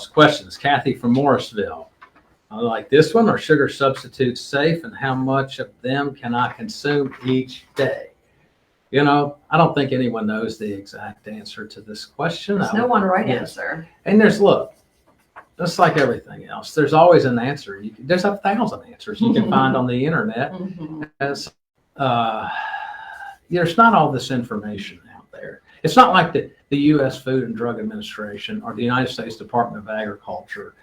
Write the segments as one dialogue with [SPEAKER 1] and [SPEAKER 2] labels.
[SPEAKER 1] loss questions. Kathy from Morrisville. I like this one. Are sugar substitutes safe, and how much of them can I consume each day? You know, I don't think anyone knows the exact answer to this question.
[SPEAKER 2] There's no one right answer.
[SPEAKER 1] And look, just like everything else, there's always an answer. There's 1,000 answers you can find on the internet. As there's not all this information out there. It's not like the U.S. Food and Drug Administration or the United States Department of Agriculture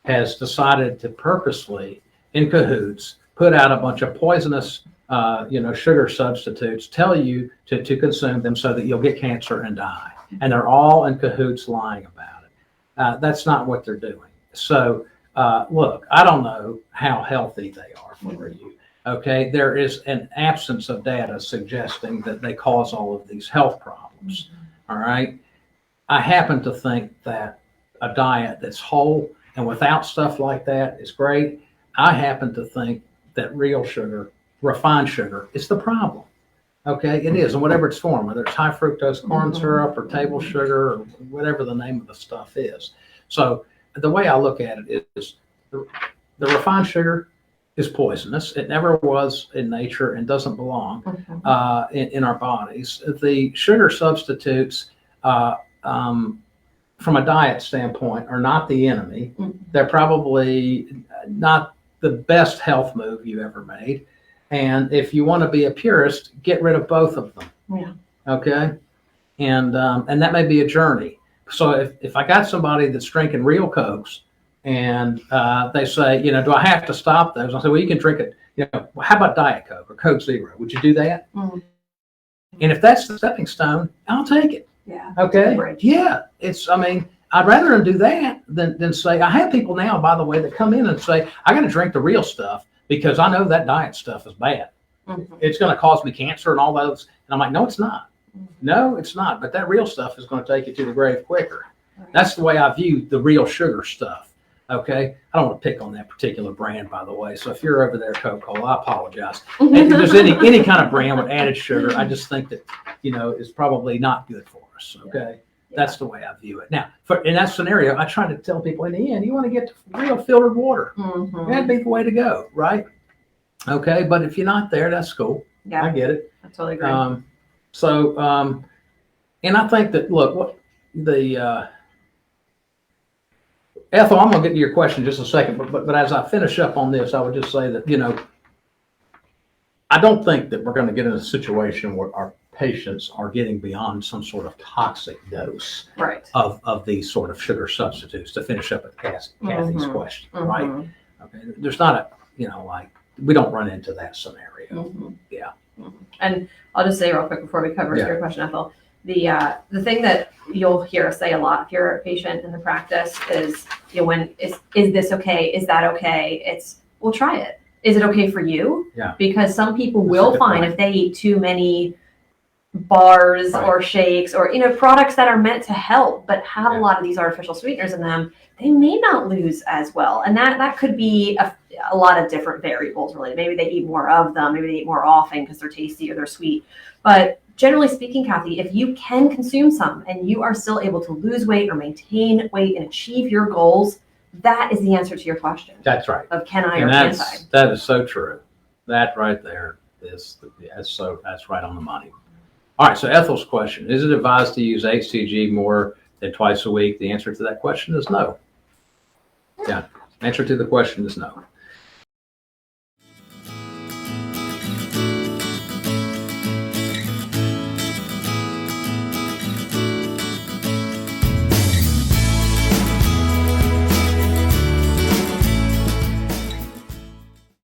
[SPEAKER 1] has decided to purposely, in cahoots, put out a bunch of poisonous, sugar substitutes, tell you to consume them so that you'll get cancer and die. And they're all in cahoots lying about it. That's not what they're doing. So, look, I don't know how healthy they are for you. Okay, there is an absence of data suggesting that they cause all of these health problems. All right. I happen to think that a diet that's whole and without stuff like that is great. I happen to think that real sugar, refined sugar, is the problem. Okay, it is, and whatever its form, whether it's high fructose corn syrup or table sugar or whatever the name of the stuff is. So the way I look at it is the refined sugar is poisonous. It never was in nature and doesn't belong in our bodies. The sugar substitutes, from a diet standpoint, are not the enemy. They're probably not the best health move you ever made. And if you want to be a purist, get rid of both of them.
[SPEAKER 2] Yeah.
[SPEAKER 1] Okay. And that may be a journey. So if I got somebody that's drinking real Cokes and they say, do I have to stop those? I say, well, you can drink it. How about Diet Coke or Coke Zero? Would you do that? And if that's the stepping stone, I'll take it.
[SPEAKER 2] Yeah.
[SPEAKER 1] Okay. Yeah. I'd rather them do that than say, I have people now, by the way, that come in and say, I got to drink the real stuff because I know that diet stuff is bad. It's going to cause me cancer and all those. And I'm like, no, it's not. No, it's not. But that real stuff is going to take you to the grave quicker. That's the way I view the real sugar stuff. Okay. I don't want to pick on that particular brand, by the way. So if you're over there, Coca-Cola, I apologize. And if there's any kind of brand with added sugar, I just think that, is probably not good for us. Okay. That's the way I view it. Now, in that scenario, I try to tell people in the end, you want to get to real filtered water. That'd be the way to go, right? Okay, but if you're not there, that's cool.
[SPEAKER 2] Yeah,
[SPEAKER 1] I get it.
[SPEAKER 2] I totally agree.
[SPEAKER 1] And I think that, look, Ethel, I'm going to get to your question in just a second, but as I finish up on this, I would just say that, I don't think that we're going to get in a situation where our patients are getting beyond some sort of toxic dose of these sort of sugar substitutes, to finish up with Kathy's question, right? Okay, there's not we don't run into that scenario. Yeah.
[SPEAKER 2] And I'll just say real quick before we cover your question, Ethel, the thing that you'll hear us say a lot if you're a patient in the practice is, is this okay? Is that okay? We'll try it. Is it okay for you?
[SPEAKER 1] Yeah.
[SPEAKER 2] Because some people will find if they eat too many bars or shakes or products that are meant to help but have a lot of these artificial sweeteners in them, they may not lose as well. And that could be a lot of different variables really. Maybe they eat more of them, maybe they eat more often because they're tasty or they're sweet. But generally speaking, Kathy, if you can consume some and you are still able to lose weight or maintain weight and achieve your goals, that is the answer to your question.
[SPEAKER 1] That's right.
[SPEAKER 2] Of can I or can't I?
[SPEAKER 1] That is so true. That right there that's right on the money. All right, so Ethel's question, is it advised to use HCG more than twice a week? The answer to that question is no. Yeah, answer to the question is no.